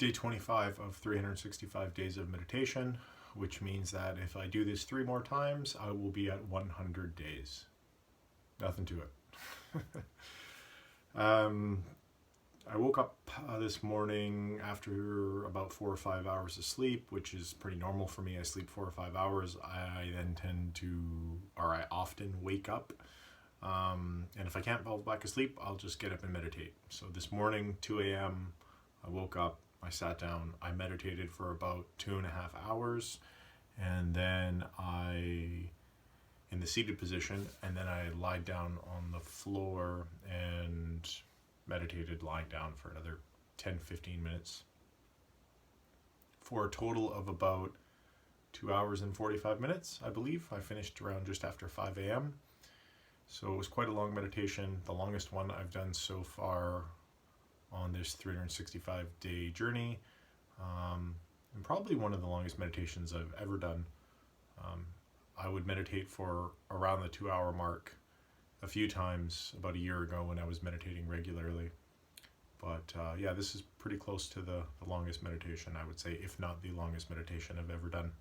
day 25 of 365 days of meditation, which means that if I do this 3 more times, I will be at 100 days. Nothing to it. I woke up this morning after about 4 or 5 hours of sleep, which is pretty normal for me. I sleep 4 or 5 hours. I often wake up. And if I can't fall back asleep, I'll just get up and meditate. So this morning, 2 a.m., I woke up, I sat down, I meditated for about 2.5 hours, and then in the seated position, and then I lied down on the floor and meditated lying down for another 10-15 minutes for a total of about 2 hours and 45 minutes, I believe. I finished around just after 5 a.m. So it was quite a long meditation, the longest one I've done so far on this 365 day journey, and probably one of the longest meditations I've ever done. I would meditate for around the 2-hour mark a few times about a year ago when I was meditating regularly. But yeah, this is pretty close to the longest meditation, I would say, if not the longest meditation I've ever done.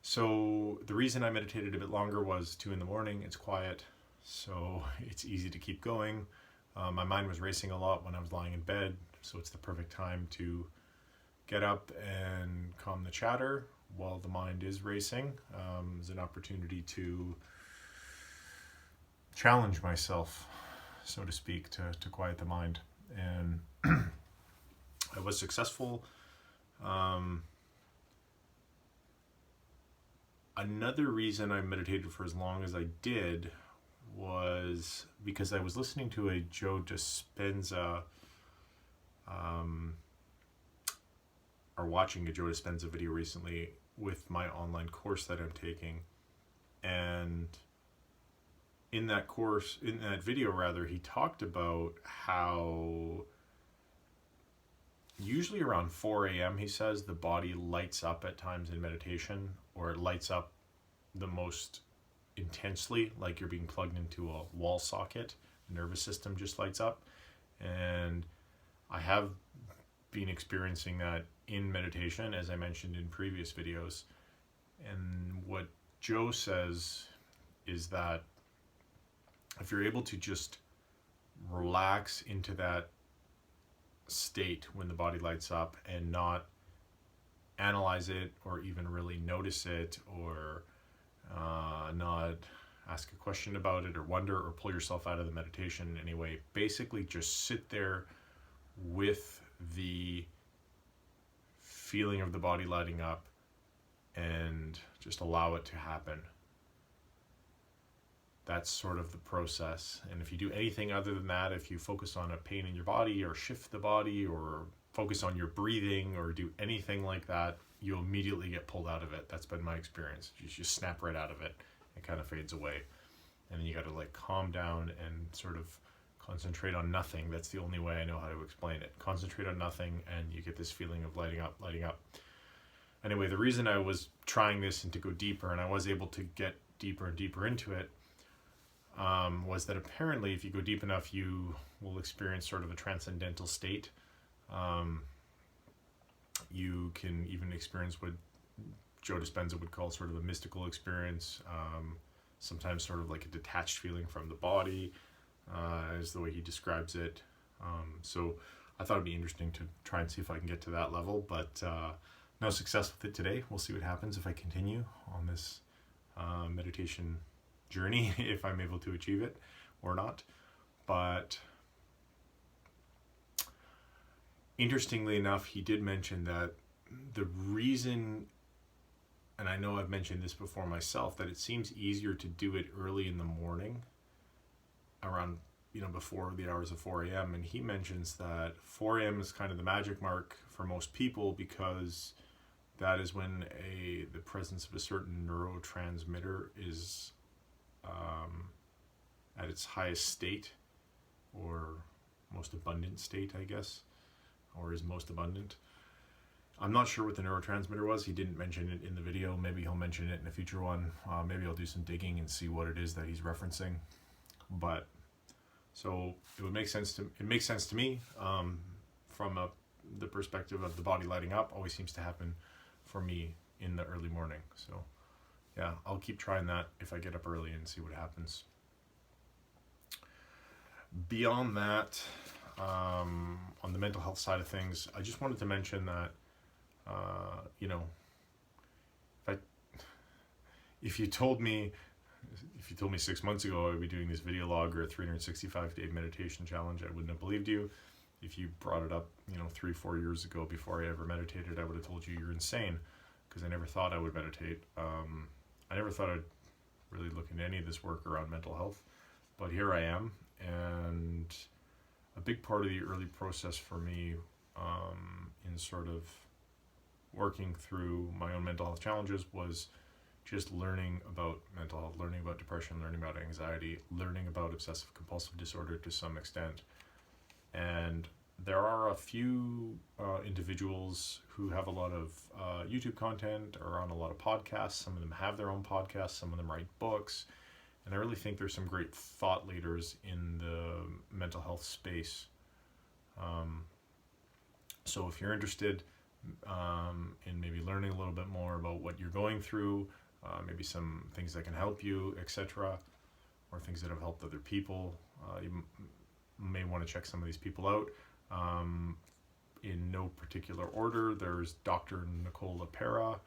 So the reason I meditated a bit longer was 2 in the morning, it's quiet, so it's easy to keep going. My mind was racing a lot when I was lying in bed, so it's the perfect time to get up and calm the chatter while the mind is racing. It's an opportunity to challenge myself, so to speak, to quiet the mind. And I was successful. Another reason I meditated for as long as I did was because I was listening to a Joe Dispenza, or watching a Joe Dispenza video recently with my online course that I'm taking. And in that video, he talked about how usually around 4 a.m., he says, the body lights up at times in meditation, or it lights up the most intensely, like you're being plugged into a wall socket. The nervous system just lights up. And I have been experiencing that in meditation, as I mentioned in previous videos. And what Joe says is that if you're able to just relax into that state when the body lights up and not analyze it or even really notice it, or not ask a question about it or wonder or pull yourself out of the meditation in any way, basically just sit there with the feeling of the body lighting up and just allow it to happen. That's sort of the process. And if you do anything other than that, if you focus on a pain in your body or shift the body or focus on your breathing or do anything like that, you'll immediately get pulled out of it. That's been my experience. You just snap right out of it. It kind of fades away. And then you got to like calm down and sort of concentrate on nothing. That's the only way I know how to explain it. Concentrate on nothing and you get this feeling of lighting up. Anyway, the reason I was trying this and to go deeper, and I was able to get deeper and deeper into it, was that apparently if you go deep enough, you will experience sort of a transcendental state. You can even experience what Joe Dispenza would call sort of a mystical experience, sometimes sort of like a detached feeling from the body, is the way he describes it. So I thought it'd be interesting to try and see if I can get to that level, but no success with it today. We'll see what happens if I continue on this meditation journey, if I'm able to achieve it or not. But interestingly enough, he did mention that the reason, and I know I've mentioned this before myself, that it seems easier to do it early in the morning, around, before the hours of 4 a.m. And he mentions that 4 a.m. is kind of the magic mark for most people because that is when the presence of a certain neurotransmitter is at its highest state, or most abundant state, I guess, or is most abundant. I'm not sure what the neurotransmitter was. He didn't mention it in the video. Maybe he'll mention it in a future one. Maybe I'll do some digging and see what it is that he's referencing. But so it makes sense to me from a the perspective of the body lighting up always seems to happen for me in the early morning. So yeah, I'll keep trying that if I get up early and see what happens. Beyond that, on the mental health side of things, I just wanted to mention that, if you told me 6 months ago I would be doing this video log or a 365-day meditation challenge, I wouldn't have believed you. If you brought it up, 3-4 years ago before I ever meditated, I would have told you you're insane, because I never thought I would meditate. I never thought I'd really look into any of this work around mental health, but here I am. And a big part of the early process for me, in sort of working through my own mental health challenges, was just learning about mental health, learning about depression, learning about anxiety, learning about obsessive compulsive disorder to some extent. And there are a few individuals who have a lot of YouTube content or on a lot of podcasts. Some of them have their own podcasts, some of them write books. And I really think there's some great thought leaders in the mental health space. So if you're interested in maybe learning a little bit more about what you're going through, maybe some things that can help you, etc., or things that have helped other people, you may want to check some of these people out. In no particular order, there's Dr. Nicole LePera.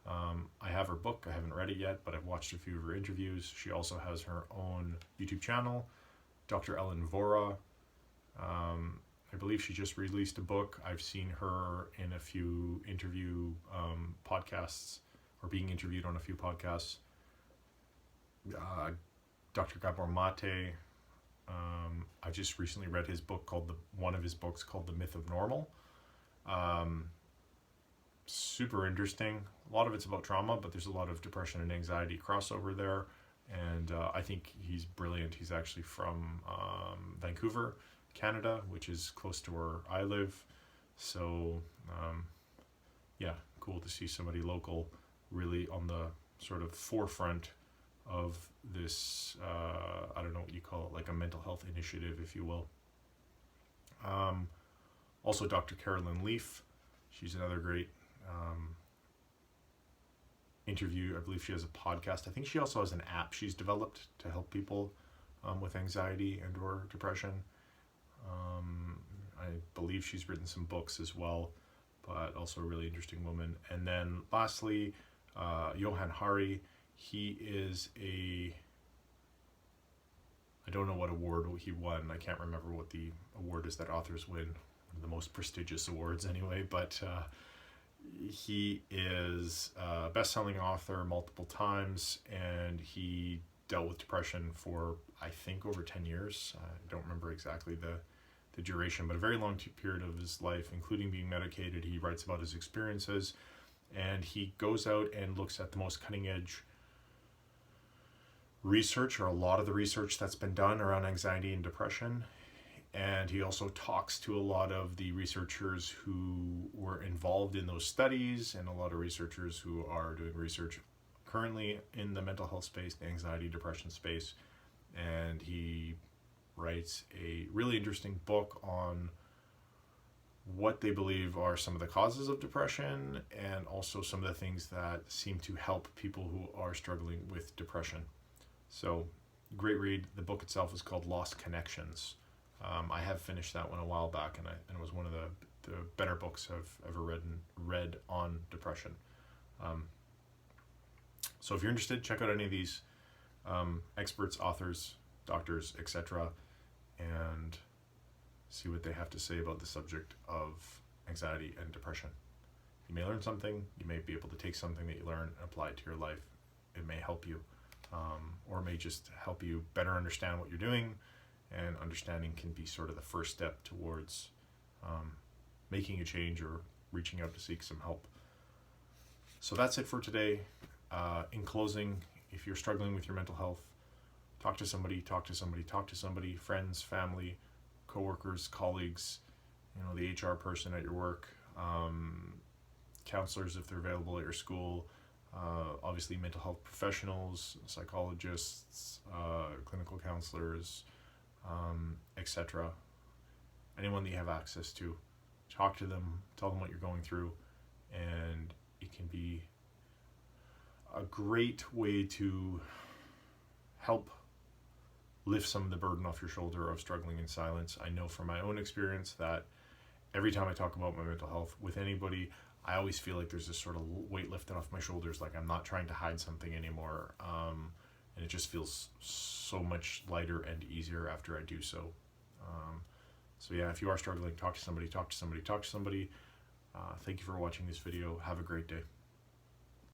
I have her book. I haven't read it yet, but I've watched a few of her interviews. She also has her own YouTube channel. Dr. Ellen Vora. I believe she just released a book. I've seen her in a few interview podcasts, or being interviewed on a few podcasts. Dr. Gabor Mate. I just recently read his book one of his books called The Myth of Normal. Super interesting. A lot of it's about trauma, but there's a lot of depression and anxiety crossover there. And I think he's brilliant. He's actually from Vancouver, Canada, which is close to where I live. So yeah, cool to see somebody local really on the sort of forefront of this, I don't know what you call it, like a mental health initiative, if you will. Also Dr. Carolyn Leaf. She's another great interview. I believe she has a podcast. I think she also has an app she's developed to help people with anxiety and or depression. I believe she's written some books as well, but also a really interesting woman. And then lastly, Johan Hari. He is I don't know what award he won. I can't remember what the award is that authors win. The most prestigious awards anyway, but he is a best-selling author multiple times, and he dealt with depression for, I think, over 10 years. I don't remember exactly the duration, but a very long period of his life, including being medicated. He writes about his experiences, and he goes out and looks at the most cutting-edge research, or a lot of the research that's been done around anxiety and depression. And he also talks to a lot of the researchers who were involved in those studies, and a lot of researchers who are doing research currently in the mental health space, the anxiety, depression space. And he writes a really interesting book on what they believe are some of the causes of depression, and also some of the things that seem to help people who are struggling with depression. So, great read. The book itself is called Lost Connections. I have finished that one a while back, and it was one of the better books I've ever read on depression. So if you're interested, check out any of these experts, authors, doctors, etc., and see what they have to say about the subject of anxiety and depression. You may learn something. You may be able to take something that you learn and apply it to your life. It may help you, or it may just help you better understand what you're doing. And understanding can be sort of the first step towards making a change or reaching out to seek some help. So that's it for today. In closing, if you're struggling with your mental health, talk to somebody, friends, family, coworkers, colleagues, the HR person at your work, counselors if they're available at your school, obviously mental health professionals, psychologists, clinical counselors, etc. Anyone that you have access to, talk to them, tell them what you're going through, and it can be a great way to help lift some of the burden off your shoulder of struggling in silence. I know from my own experience that every time I talk about my mental health with anybody, I always feel like there's this sort of weight lifted off my shoulders, like I'm not trying to hide something anymore. And it just feels so much lighter and easier after I do so. So yeah, if you are struggling, talk to somebody, talk to somebody, talk to somebody. Thank you for watching this video. Have a great day.